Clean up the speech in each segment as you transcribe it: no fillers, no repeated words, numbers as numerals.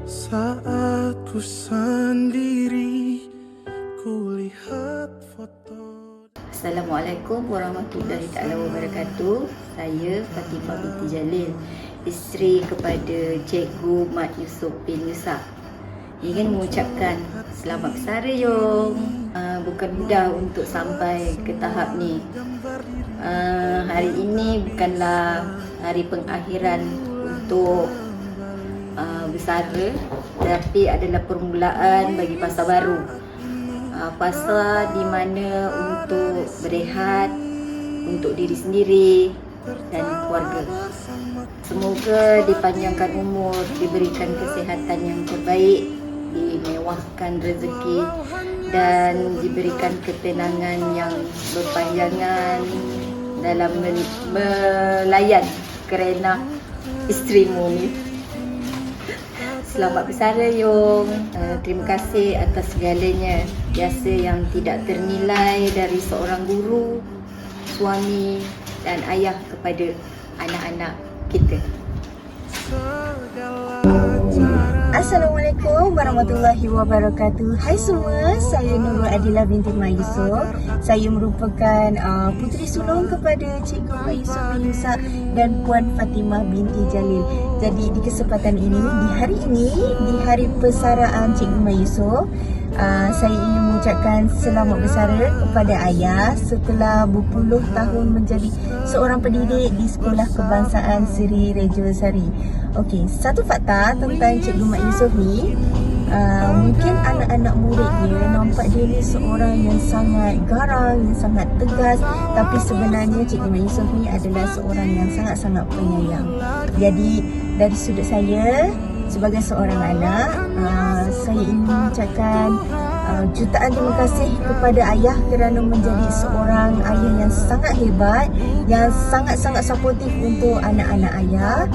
Saat ku sendiri, kulihat foto. Assalamualaikum warahmatullahi taala wabarakatuh. Saya Fatimah binti Jalil, isteri kepada Cikgu Mat Yusof bin Yusak. Ingin mengucapkan selamat bersara Yong. Bukan mudah untuk sampai ke tahap ni. Hari ini bukanlah hari pengakhiran untuk bersara, tapi adalah permulaan bagi fasa baru. Fasa di mana untuk berehat untuk diri sendiri dan keluarga. Semoga dipanjangkan umur, diberikan kesihatan yang terbaik, dimewahkan rezeki dan diberikan ketenangan yang berpanjangan dalam melayan kerana isterimu ni. Selamat bersara Yong. Terima kasih atas segalanya. Biasa yang tidak ternilai dari seorang guru, suami dan ayah kepada anak-anak kita. Assalamualaikum warahmatullahi wabarakatuh. Hai semua, saya Nurul Adilah binti Mat Yusof. Saya merupakan puteri sulung kepada Cikgu Mat Yusof bin Yusak dan Puan Fatimah binti Jalil. Jadi di kesempatan ini, di hari persaraan Cikgu Mat Yusof, saya ingin mengucapkan selamat bersara kepada ayah setelah berpuluh tahun menjadi seorang pendidik di Sekolah Kebangsaan Seri Rejosari. Okey, satu fakta tentang Cikgu Mat Yusof ni, mungkin anak-anak murid dia nampak dia ni seorang yang sangat garang, yang sangat tegas, tapi sebenarnya Cikgu Mat Yusof ni adalah seorang yang sangat-sangat penyayang. Jadi dari sudut saya sebagai seorang anak, saya ingin mengucapkan jutaan terima kasih kepada ayah kerana menjadi seorang ayah yang sangat hebat, yang sangat-sangat supportif untuk anak-anak ayah.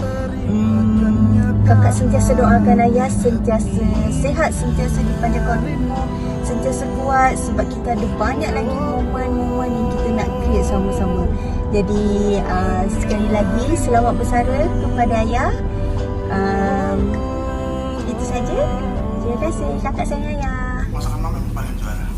Kakak sentiasa doakan ayah sentiasa sihat, sentiasa dipanjangkan umur, sentiasa kuat, sebab kita ada banyak lagi momen-momen yang kita nak create sama-sama. Jadi sekali lagi selamat bersara kepada ayah. Itu saja. Terima kasih kakak saya ayah. Masakan mama paling juara.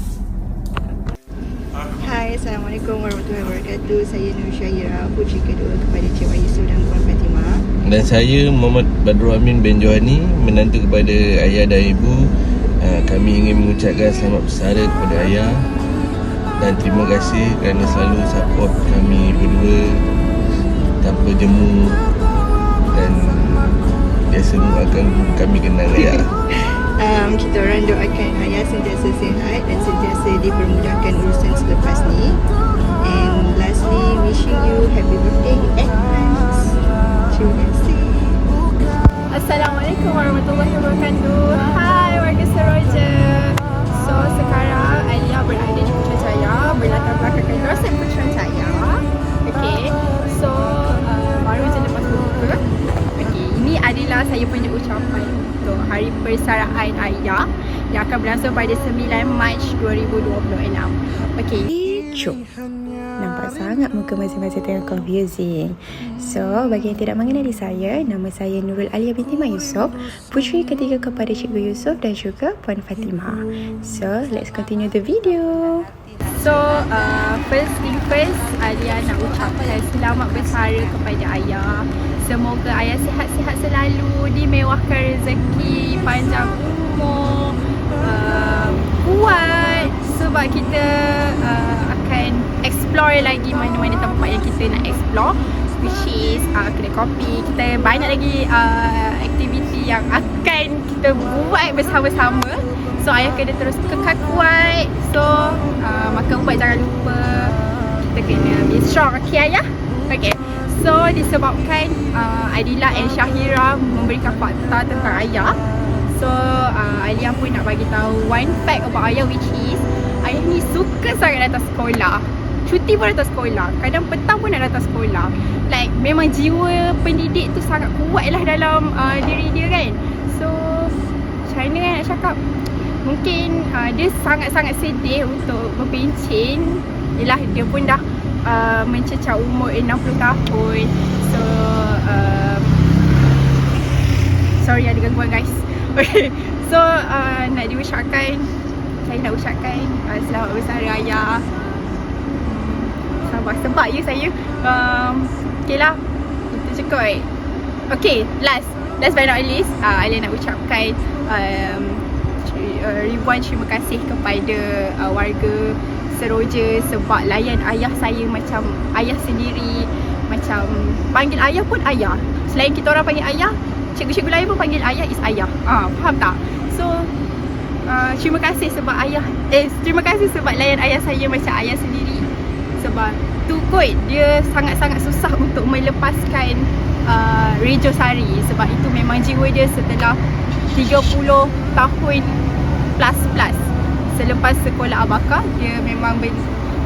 Hai, Assalamualaikum warahmatullahi wabarakatuh. Saya Nur Syaira, puteri kedua kepada Cik Mat Yusof dan Puan Fatimah. Dan saya Muhammad Badrul Amin bin Johani, menantu kepada ayah dan ibu. Kami ingin mengucapkan selamat bersara kepada ayah dan terima kasih kerana selalu support kami berdua tanpa jemu, dan biasa mendoakan kami kenal ayah. Kita orang doakan ayah sentiasa sihat dan sentiasa dipermudahkan urusan selepas ni. And lastly, wishing you happy birthday in advance. Terima kasih. Assalamualaikum warahmatullahi wabarakatuh. Hai warga Seroja. So sekarang Alia berada di Putrajaya, berlatar belakangkan dosen Putrajaya. Okay, so baru je lepas buka. Okay, ini adalah saya punya ucapan untuk hari persaraan ayah yang akan berlangsung pada 9 Mac 2026. Okay, Cuk, nampak sangat muka masing-masing tengah confusing. So, bagi yang tidak mengenali saya, nama saya Nurul Alia binti Mat Yusof, puteri ketiga kepada Cikgu Yusof dan juga Puan Fatimah. So, let's continue the video. so first thing first, Alia nak ucapkan selamat bersara kepada ayah. Semoga ayah sihat-sihat selalu, dimewahkan rezeki, panjang umur, kuat, sebab kita akan explore lagi mana-mana tempat yang kita nak explore, which is kedai kopi. Kita banyak lagi aktiviti yang akan kita buat bersama-sama. So ayah kena terus kekal kuat. So makan ubat jangan lupa. Kita kena be strong, okay ayah? Okay. So disebabkan Adila and Syahira memberikan fakta tentang ayah, so Alia pun nak bagi tahu one fact about ayah, which is ayah ni suka sangat datang sekolah. Cuti pun datang sekolah, kadang petang pun nak datang sekolah. Like memang jiwa pendidik tu sangat kuat lah dalam diri dia kan. So macam mana nak cakap, mungkin dia sangat-sangat sedih untuk berpencin. Yelah, dia pun dah mencecah umur 60 tahun. So sorry ada gangguan guys. Okay. So nak diucapkan, saya nak ucapkan selamat bersara ayah. Sabar sebab ya saya. Okay lah, itu je kot. Okay, last but not least, Alia nak ucapkan ribuan terima kasih kepada warga Seroja sebab layan ayah saya macam ayah sendiri. Macam panggil ayah pun ayah. Selain kita orang panggil ayah, cikgu-cikgu lain pun panggil ayah is ayah. Faham tak? So terima kasih sebab terima kasih sebab layan ayah saya macam ayah sendiri. Sebab tu kot dia sangat-sangat susah untuk melepaskan Rejo Sari. Sebab itu memang jiwa dia setelah 30 tahun plus selepas sekolah Abaka, dia memang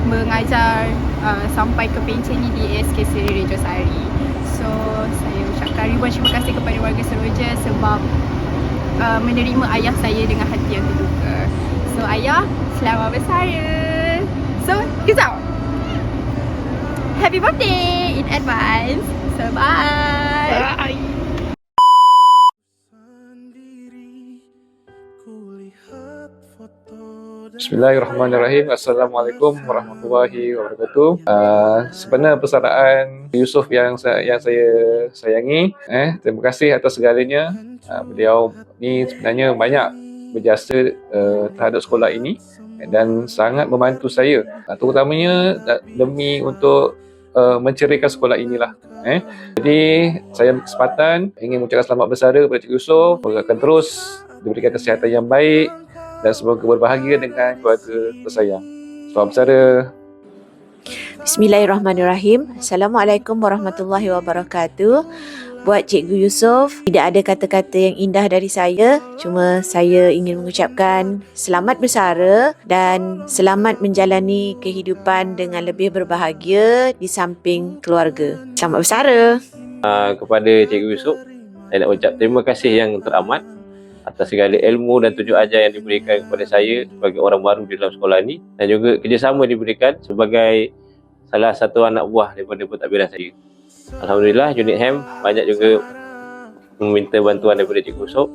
mengajar sampai ke pencen ni di ASK Seri Rejo Sari. So saya ucapkan ribuan terima kasih kepada warga Seroja sebab menerima ayah saya dengan hati yang terbuka. So ayah, selamat bersara. So kejap, happy birthday in advance. So bye. Sendiri kulihat foto dan Bismillahirrahmanirrahim. Assalamualaikum warahmatullahi wabarakatuh. Sebenarnya persaudaraan Yusof yang saya sayangi, terima kasih atas segalanya. Beliau ni sebenarnya banyak berjasa terhadap sekolah ini dan sangat membantu saya, terutamanya demi untuk menceriakan sekolah inilah. Jadi saya kesempatan ingin mengucapkan selamat bersara kepada Cik Yusof. Semoga akan terus diberikan kesihatan yang baik dan semoga berbahagia dengan keluarga tersayang. Selamat bersara. Bismillahirrahmanirrahim. Assalamualaikum warahmatullahi wabarakatuh. Buat Cikgu Yusof, tidak ada kata-kata yang indah dari saya. Cuma saya ingin mengucapkan selamat bersara dan selamat menjalani kehidupan dengan lebih berbahagia di samping keluarga. Selamat bersara. Kepada Cikgu Yusof, saya nak ucap terima kasih yang teramat atas segala ilmu dan tunjuk ajar yang diberikan kepada saya sebagai orang baru di dalam sekolah ini, dan juga kerjasama diberikan sebagai salah satu anak buah daripada pentadbiran saya. Alhamdulillah, unit HEM banyak juga meminta bantuan daripada Cikgu Yusof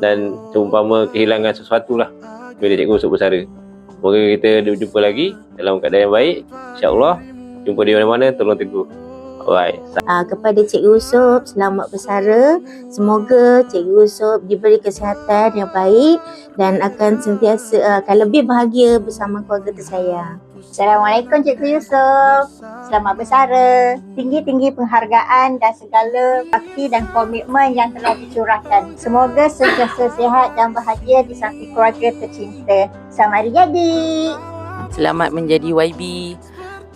dan seumpama kehilangan sesuatu lah bila Cikgu Yusof bersara. Semoga kita berjumpa lagi dalam keadaan yang baik. InsyaAllah, jumpa di mana-mana, tolong teguh. Alright. Kepada Cikgu Yusof, selamat bersara. Semoga Cikgu Yusof diberi kesihatan yang baik dan akan sentiasa akan lebih bahagia bersama keluarga tersayang. Assalamualaikum Cikgu Yusof. Selamat bersara. Tinggi-tinggi penghargaan dan segala bakti dan komitmen yang telah dicurahkan. Semoga sentiasa sihat dan bahagia di samping keluarga tercinta. Selamat hari jadi. Selamat menjadi YB.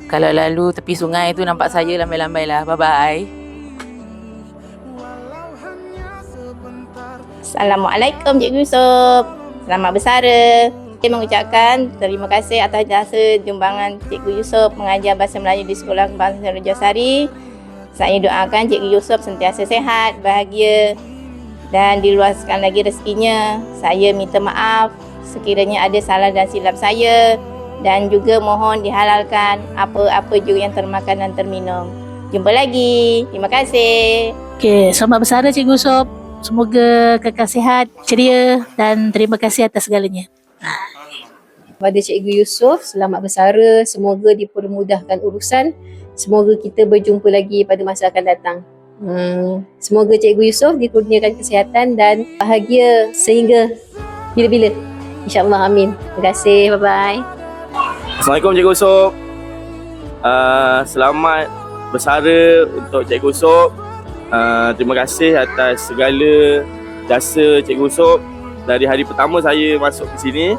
Kalau lalu tepi sungai tu nampak saya lambai-lambai lah. Bye-bye. Assalamualaikum Cikgu Yusof. Selamat bersara. Saya mengucapkan terima kasih atas jasa jumbangan Cikgu Yusof mengajar Bahasa Melayu di Sekolah Kebangsaan Rejo Sari. Saya doakan Cikgu Yusof sentiasa sihat, bahagia dan diluaskan lagi rezekinya. Saya minta maaf sekiranya ada salah dan silap saya, dan juga mohon dihalalkan apa-apa juga yang termakan dan terminum. Jumpa lagi. Terima kasih. Okey, selamat bersara Cikgu Yusof. Semoga kekal sihat, ceria dan terima kasih atas segalanya. Kepada Cikgu Yusof, selamat bersara. Semoga dipermudahkan urusan. Semoga kita berjumpa lagi pada masa akan datang. Semoga Cikgu Yusof dikurniakan kesihatan dan bahagia sehingga bila-bila. InsyaAllah, amin. Terima kasih. Bye-bye. Assalamualaikum Cikgu Yusof. Selamat bersara untuk Cikgu Yusof. Terima kasih atas segala jasa Cikgu Yusof dari hari pertama saya masuk ke sini,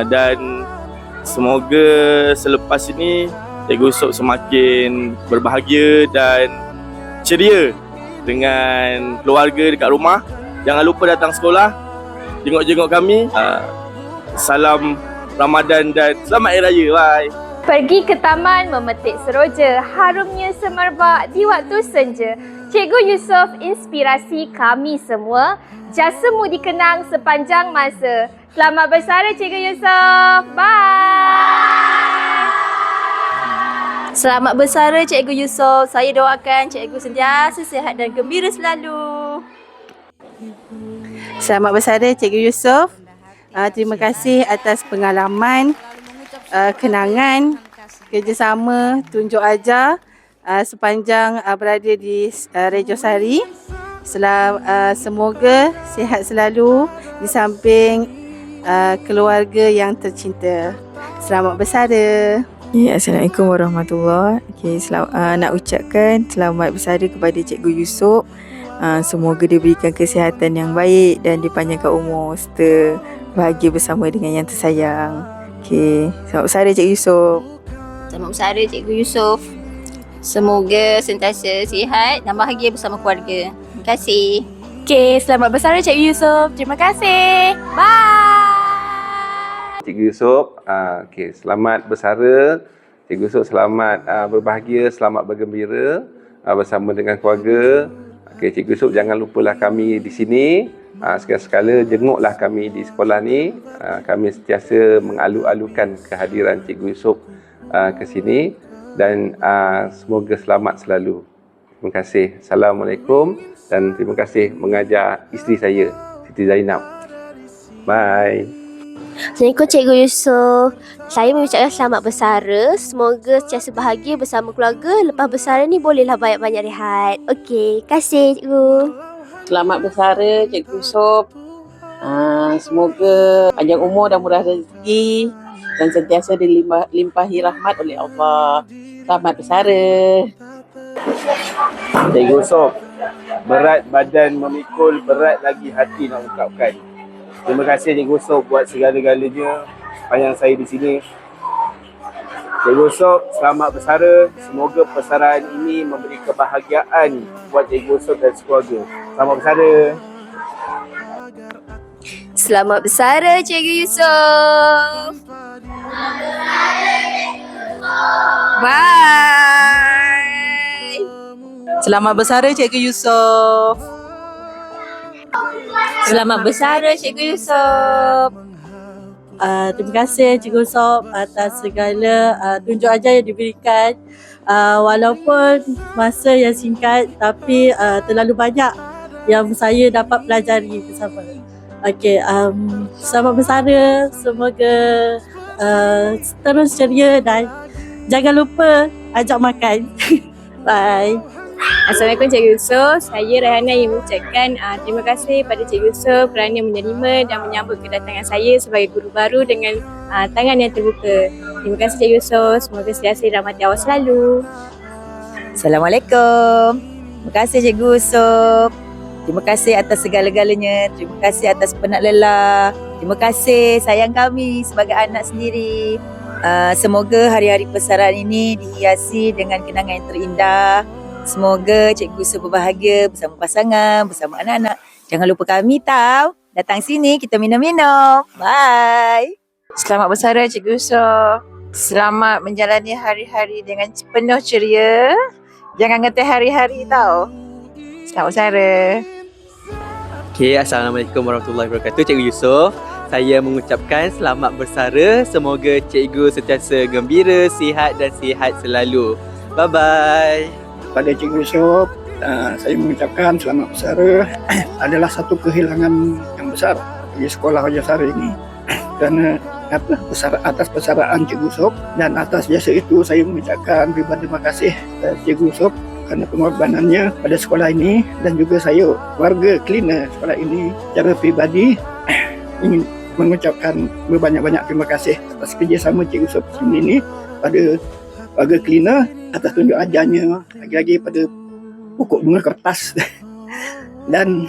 dan semoga selepas ini Cikgu Yusof semakin berbahagia dan ceria dengan keluarga dekat rumah. Jangan lupa datang sekolah, jenguk-jenguk kami. Salam Ramadan dan selamat Hari Raya. Bye. Pergi ke taman memetik seroja, harumnya semerbak di waktu senja. Cikgu Yusof inspirasi kami semua, jasamu dikenang sepanjang masa. Selamat bersara Cikgu Yusof. Bye. Selamat bersara Cikgu Yusof. Saya doakan Cikgu sentiasa sihat dan gembira selalu. Selamat bersara Cikgu Yusof. Terima kasih atas pengalaman, kenangan, kerjasama, tunjuk ajar sepanjang berada di Rejosari. Semoga sihat selalu di samping keluarga yang tercinta. Selamat bersara. Assalamualaikum warahmatullahi wabarakatuh. Nak ucapkan selamat bersara kepada Cikgu Yusof. Semoga diberikan kesihatan yang baik dan dipanjangkan umur serta bahagia bersama dengan yang tersayang. Selamat bersara Cikgu Yusof. Selamat bersara Cikgu Yusof. Semoga sentiasa sihat dan bahagia bersama keluarga. Terima kasih. Selamat bersara Cikgu Yusof. Terima kasih. Bye. Cikgu Yusof, selamat bersara. Cikgu Yusof selamat berbahagia, selamat bergembira bersama dengan keluarga. Cikgu Yusof, jangan lupalah kami di sini. Sekala-sekala jenguklah kami di sekolah ni. Kami sentiasa mengalu-alukan kehadiran Cikgu Yusof ke sini dan semoga selamat selalu. Terima kasih. Assalamualaikum dan terima kasih mengajar isteri saya, Siti Zainab. Bye. Assalamualaikum Cikgu Yusof. Saya mengucapkan selamat bersara. Semoga sentiasa bahagia bersama keluarga. Lepas bersara ni bolehlah banyak-banyak rehat. Okey, kasih Cikgu. Selamat bersara Cikgu Yusof. Semoga panjang umur dan murah rezeki dan sentiasa dilimpahi rahmat oleh Allah. Selamat bersara. Cikgu Yusof, berat badan memikul, berat lagi hati nak ungkapkan. Terima kasih Cikgu Yusof buat segala-galanya sepanjang saya di sini. Cikgu Yusof, selamat bersara. Semoga persaraan ini memberi kebahagiaan buat Cikgu Yusof dan sekeluarga. Selamat bersara. Selamat bersara Cikgu Yusof. Bye. Selamat bersara Cikgu Yusof. Selamat bersara Cikgu Yusof. Terima kasih Cikgu Yusof atas segala tunjuk ajar yang diberikan. Walaupun masa yang singkat tapi terlalu banyak yang saya dapat pelajari bersama. Selamat bersara. Semoga terus ceria dan jangan lupa ajak makan. Bye. Assalamualaikum Cikgu Yusof. Saya Rayhana yang mengucapkan terima kasih pada Cikgu Yusof kerana menerima dan menyambut kedatangan saya sebagai guru baru dengan tangan yang terbuka. Terima kasih Cikgu Yusof. Semoga sentiasa dirahmati Allah selalu. Assalamualaikum. Terima kasih Cikgu Yusof. Terima kasih atas segala-galanya. Terima kasih atas penat lelah. Terima kasih sayang kami sebagai anak sendiri. Semoga hari-hari persaraan ini dihiasi dengan kenangan yang terindah. Semoga Cikgu Yusof berbahagia bersama pasangan, bersama anak-anak. Jangan lupa kami tahu. Datang sini kita minum-minum. Bye. Selamat bersara Cikgu Yusof. Selamat menjalani hari-hari dengan penuh ceria. Jangan ngeteh hari-hari tau. Selamat bersara. Assalamualaikum warahmatullahi wabarakatuh Cikgu Yusof. Saya mengucapkan selamat bersara. Semoga cikgu sentiasa gembira, sihat dan sihat selalu. Bye-bye. Pada Cikgu Yusof, saya mengucapkan selamat bersara. Adalah satu kehilangan yang besar bagi sekolah Rejosari ini. Kerana atas persaraan Cikgu Yusof dan atas jasa itu saya mengucapkan ribuan terima kasih kepada Cikgu Yusof kerana pengorbanannya pada sekolah ini dan juga saya warga cleaner sekolah ini secara pribadi ingin mengucapkan berbanyak-banyak terima kasih atas kerjasama Cikgu Yusof ini pada warga cleaner atas tunjuk ajarnya, lagi-lagi pada pokok bunga kertas. Dan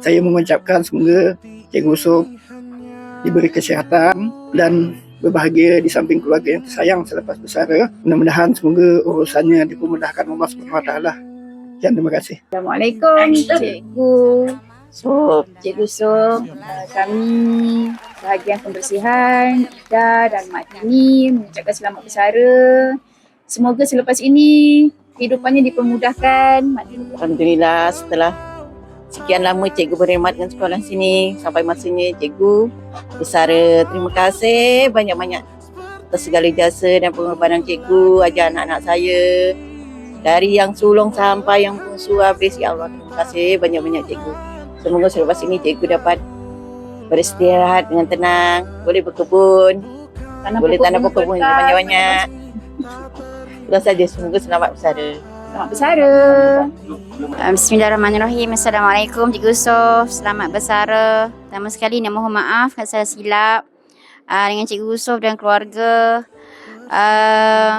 saya mengucapkan semoga Cikgu Yusof diberi kesihatan dan berbahagia di samping keluarga yang tersayang selepas bersara. Mudah-mudahan semoga urusannya dipermudahkan Allah SWT. Dan terima kasih. Assalamualaikum Cikgu Yusof. Cikgu Yusof, kami bahagian pembersihan Ida dan Mak Tini mengucapkan selamat bersara. Semoga selepas ini kehidupannya dipermudahkan. Alhamdulillah, setelah sekian lama cikgu berkhidmat dengan sekolah sini, sampai masanya cikgu bersara. Terima kasih banyak-banyak atas segala jasa dan pengorbanan cikgu ajar anak-anak saya. Dari yang sulung sampai yang bungsu habis, ya Allah. Terima kasih banyak-banyak cikgu. Semoga selepas ini cikgu dapat beristirahat dengan tenang, boleh berkebun, boleh tanam pokok banyak-banyak. Itu saja, semoga selamat bersara. Selamat bersara. Bismillahirrahmanirrahim. Assalamualaikum Cikgu Yusof. Selamat bersara. Pertama sekali nak mohon maaf kalau saya silap dengan Cikgu Yusof dan keluarga.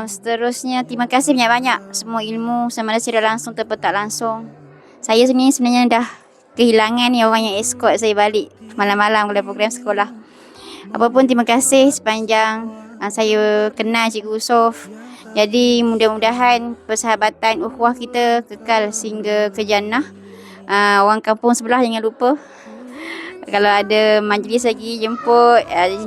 Seterusnya terima kasih banyak-banyak semua ilmu sama ada secara langsung ataupun tak langsung. Saya sini sebenarnya dah kehilangan ni orang yang escort saya balik malam-malam oleh program sekolah. Apapun terima kasih sepanjang saya kenal Cikgu Yusof. Jadi mudah-mudahan persahabatan ukhuwah kita kekal sehingga ke jannah. Orang kampung sebelah jangan lupa. Kalau ada majlis lagi jemput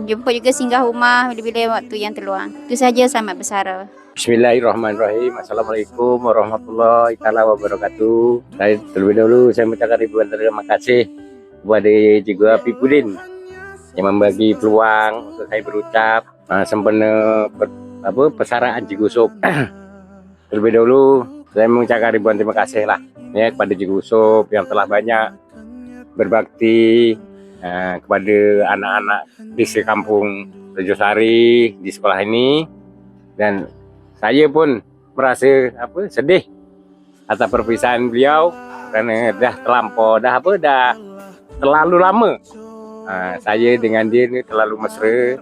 juga singgah rumah bila-bila waktu yang terluang. Itu saja, selamat bersara. Bismillahirrahmanirrahim. Assalamualaikum warahmatullahi taala wabarakatuh. Terlebih dahulu saya mengucapkan ribuan terima kasih kepada Cikgu Afifuddin yang membagi peluang untuk saya berucap sempena persaraan Cikgu Yusof. Terlebih dahulu saya mengucapkan ribuan terima kasih lah kepada Cikgu Yusof yang telah banyak berbakti kepada anak-anak di sekampung Rejosari di sekolah ini, dan saya pun merasa sedih atas perpisahan beliau kerana dah terlalu lama saya dengan dia ni terlalu mesra.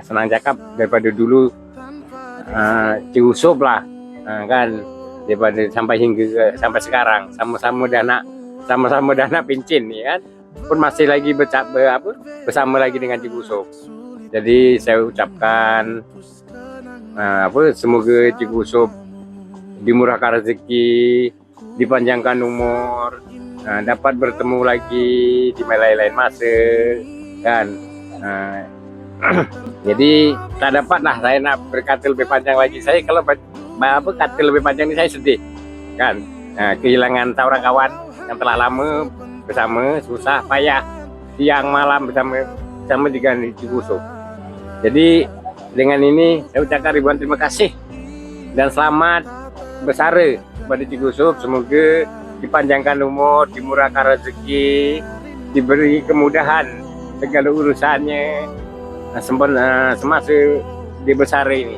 Senang cakap daripada dulu Cikgu Yusof lah kan, daripada sampai sekarang sama-sama dah nak pencin ni kan, pun masih lagi bersama lagi dengan Cikgu Yusof. Jadi saya ucapkan semoga Cikgu Yusof dimurahkan rezeki, dipanjangkan umur, dapat bertemu lagi di lain-lain masa kan. Jadi tak dapatlah saya nak berkata lebih panjang lagi. Saya kalau kata lebih panjang ni saya sedih kan, kehilangan seorang kawan yang telah lama bersama, susah payah siang malam bersama dengan Cikgu Yusof. Jadi dengan ini saya ucapkan ribuan terima kasih dan selamat bersara kepada Cikgu Yusof. Semoga dipanjangkan umur, dimurahkan rezeki, diberi kemudahan segala urusannya semasa dia bersara ini.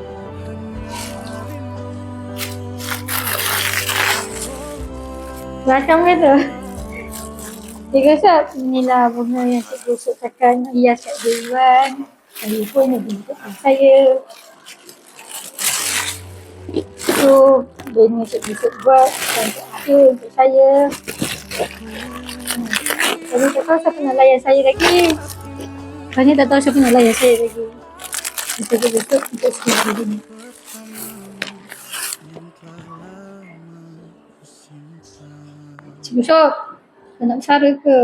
Belakang kata Cikgu Yusof, inilah bunga yang Cikgu Yusof akan hias kat dewan. Saya pun yang bentuk saya. Itu benda Cikgu Yusof buat untuk saya, untuk saya. Saya tak tahu siapa nak layan saya lagi. Saya tak tahu siapa nak layan saya lagi. Cikgu Yusof untuk semua ini. Cikgu Yusof, nak bersara ke?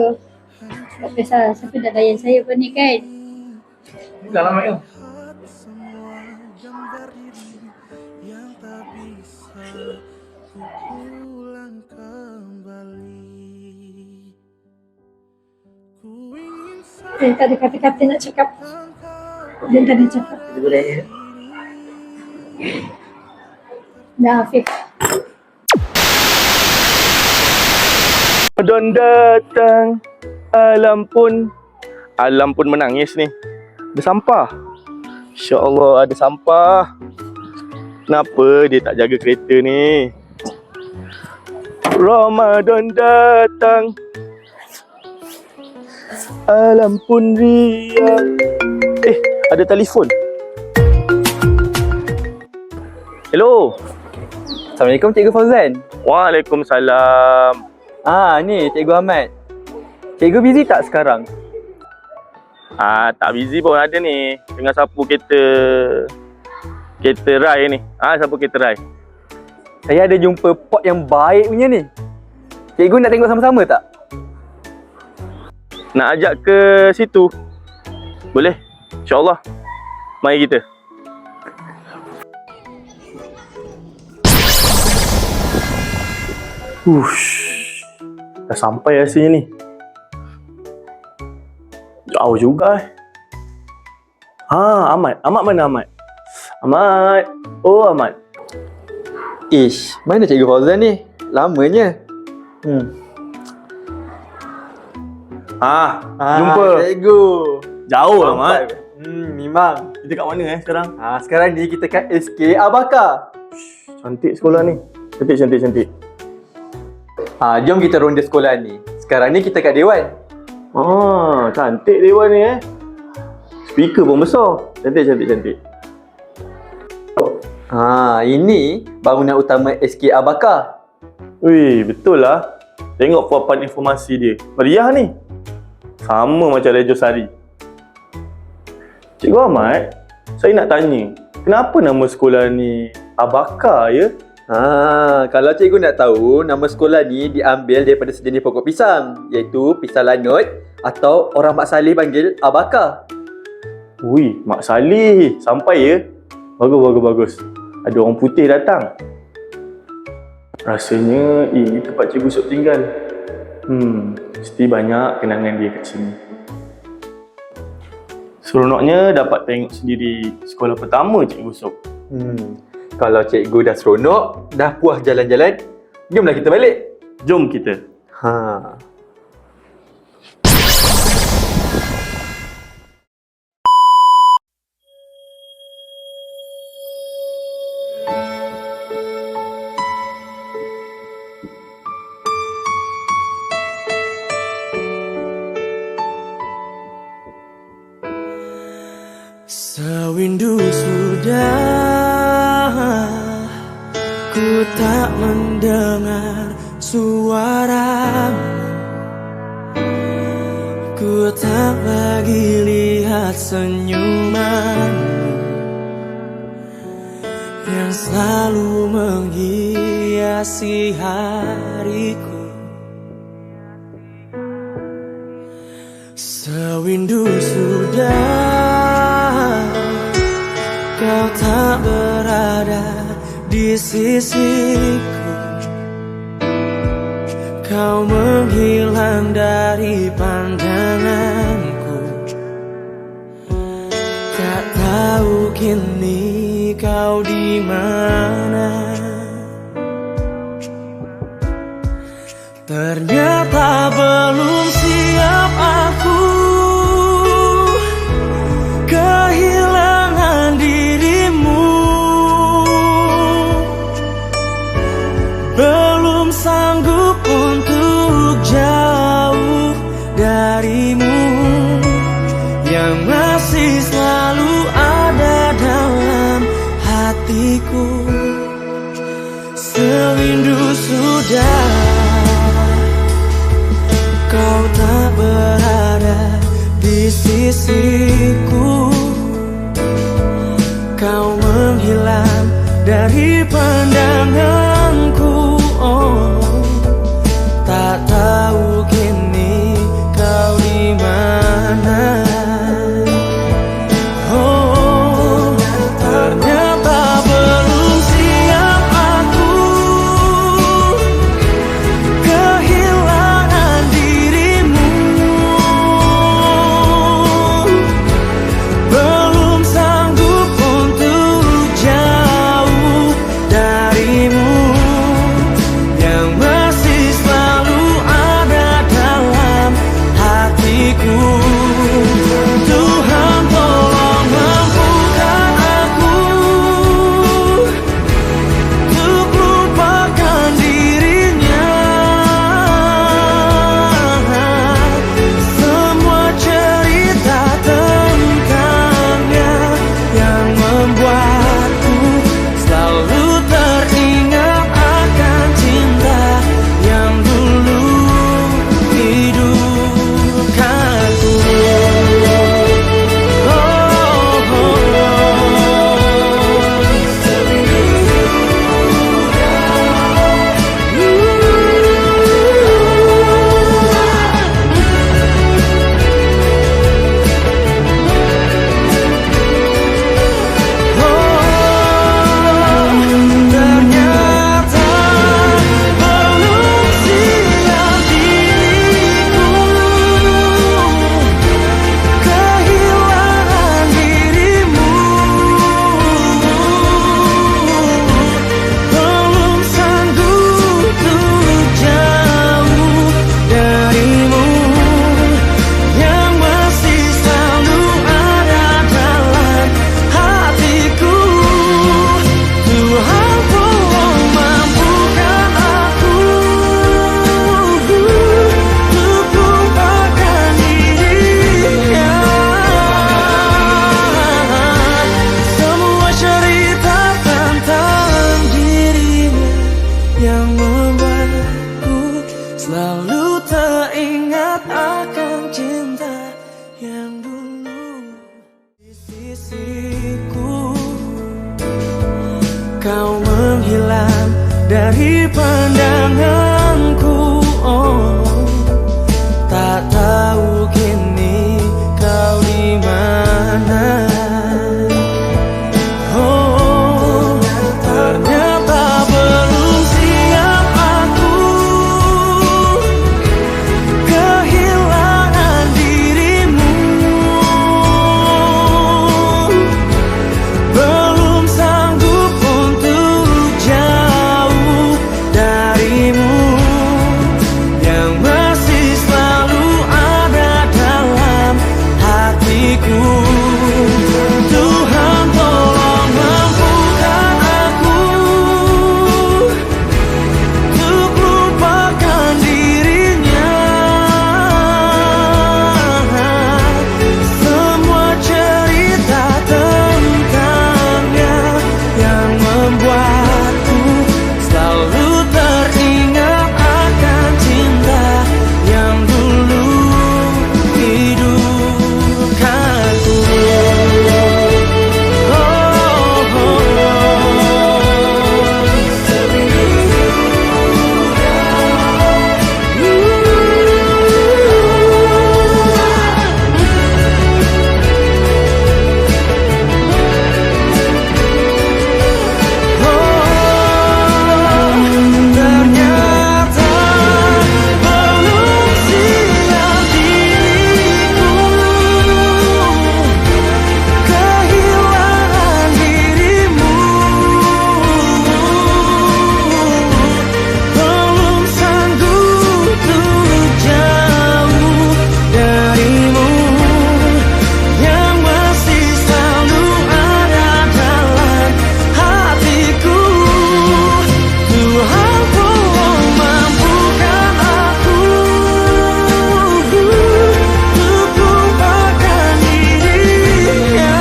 Tak kisah siapa nak layan saya pun ni kan. Dah lama tu. Tak ada kata-kata nak cakap. Dia tak ada cakap. Dah, Afif. Ramadan datang, alam pun menangis ni. Ada sampah. Insya-Allah ada sampah. Kenapa dia tak jaga kereta ni? Ramadan datang, alam pun riang. Ada telefon. Hello. Assalamualaikum Cikgu Fauzan. Waalaikumsalam. Ni Cikgu Ahmad. Cikgu busy tak sekarang? Tak busy pun, ada ni. Tengah sapu kereta Rai ni. Sapu kereta Rai. Saya ada jumpa pot yang baik punya ni. Cikgu nak tengok sama-sama tak? Nak ajak ke situ? Boleh? InsyaAllah. Mari kita. Dah sampai rasanya ni. Jauh juga Ahmad. Ahmad mana Ahmad? Ahmad. Oh Ahmad. Mana Cikgu Fauzan ni? Lamanya. Jumpa. Cikgu. Jauh lah, Mat. Memang. Kita kat mana sekarang? Sekarang ni kita kat SK Abaka. Cantik sekolah ni. Cantik. Jom kita ronda sekolah ni. Sekarang ni kita kat Dewan. Cantik Dewan ni Speaker pun besar. Cantik. Ini bangunan utama SK Abaka. Wih, betul lah. Tengok papan informasi dia. Meriah ni. Sama macam Rejo Sari. Cikgu Ahmad, saya nak tanya, kenapa nama sekolah ni Abaka ya? Kalau cikgu nak tahu, nama sekolah ni diambil daripada sejenis pokok pisang, iaitu pisang lanut atau orang Mak Saleh panggil Abaka. Ui, Mak Saleh. Sampai ya? Bagus. Ada orang putih datang. Rasanya ini tempat Cikgu Yusof tinggal. Mesti banyak kenangan dia kat sini. Seronoknya dapat tengok sendiri sekolah pertama Cikgu Yusof. Kalau cikgu dah seronok, dah puas jalan-jalan, jomlah kita balik. Jom kita. Sewindu sudah ku tak mendengar suaramu, ku tak lagi lihat senyumanmu yang selalu menghiasi hariku. Sewindu sudah kau tak berada di sisiku, kau menghilang dari pandanganku. Tak tahu kini kau di mana. Ternyata belum siap aku kehilangan dirimu. Belum sanggup untuk jauh darimu yang masih selalu ada dalam hatiku. Sewindu sudah kau tak berada di sisiku, kau menghilang dari pandanganku. Tak tahu kini kau di mana. Ternyata belum siap aku kehilangan dirimu. Belum sanggup untuk jauh darimu teringat akan cinta yang dulu di sisiku. Kau menghilang dari pandanganku, oh, tak tahu kini kau di mana. Oh, ternyata belum siap aku kehilangan dirimu. Belum sanggup untuk jauh darimu, yang masih selalu ada dalam hatiku. Tuhan tolong mampukan aku untuk lupakan dirinya. Semua cerita tentangnya yang membuatku selalu teringat akan cinta yang dulu hidupkanku. Ternyata belum siap diriku kehilangan dirimu. Belum sanggup untuk jauh darimu, yang masih selalu ada dalam hatiku. Tuhan tolong mampukan aku untuk lupakan dirinya.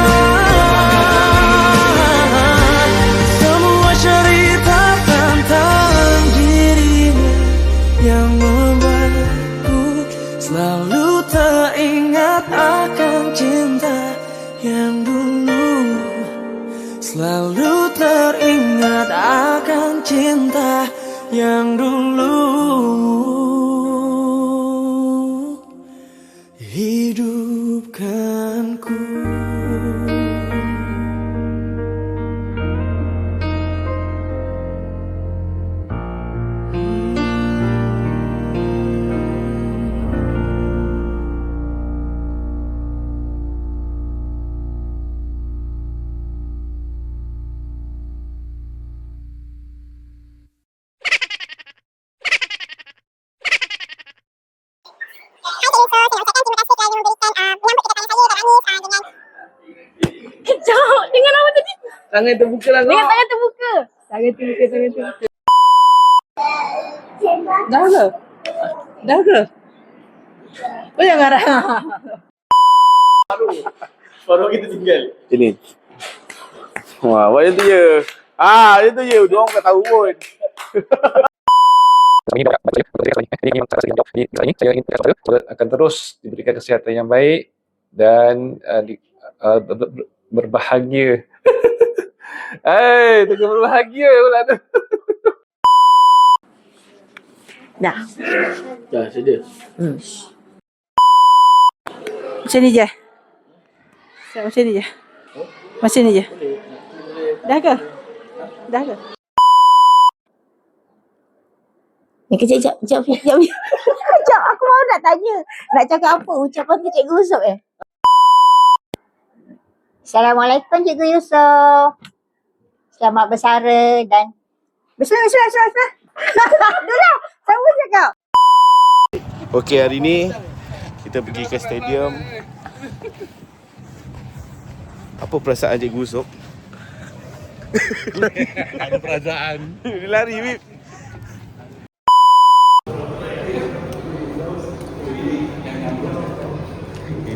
Semua cerita tentang dirinya yang membuatku selalu teringat akan cinta yang dulu. Selalu teringat akan cinta yang dulu hidupkanku. Kejap, dengan apa tadi? Tangan terbuka lah Dengan kau. tangan terbuka. Tangan terbuka. Dah ke? Dah ke? Oh, yang marah. Baru kita tinggal. Ini. Wah, macam tu je. Macam tu je. Diorang tak tahu pun. Saya ingin akan terus diberikan kesihatan yang baik dan berbahagia. Tengah berbahagia pula tu. Dah. Dah, sedia. Macam ni je. Macam ni je. Macam ni je. Dah ke? Dah ke? Kejap. Kejap, aku baru nak tanya. Nak cakap apa ucapan tu Cikgu Yusof Assalamualaikum Cikgu Yusof. Selamat bersara dan Bismillah. Itulah, sama cakap. Okey, hari ni kita pergi ke stadium. Apa perasaan Cikgu Yusof? Ada perasaan. Dia lari, Bib.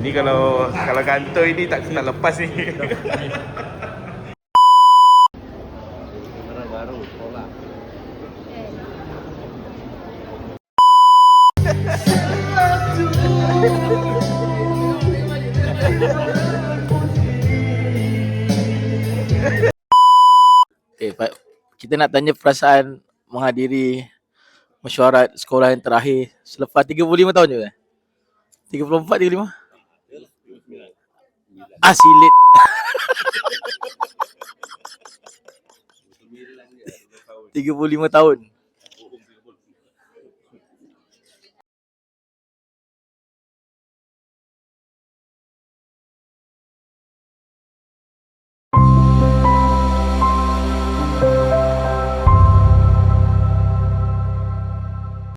Ini kalau kantor ini tak lepas ni. Baru sekolah. kita nak tanya perasaan menghadiri mesyuarat sekolah yang terakhir selepas 35 tahun je kan? 34, 35? Silit. 35 tahun.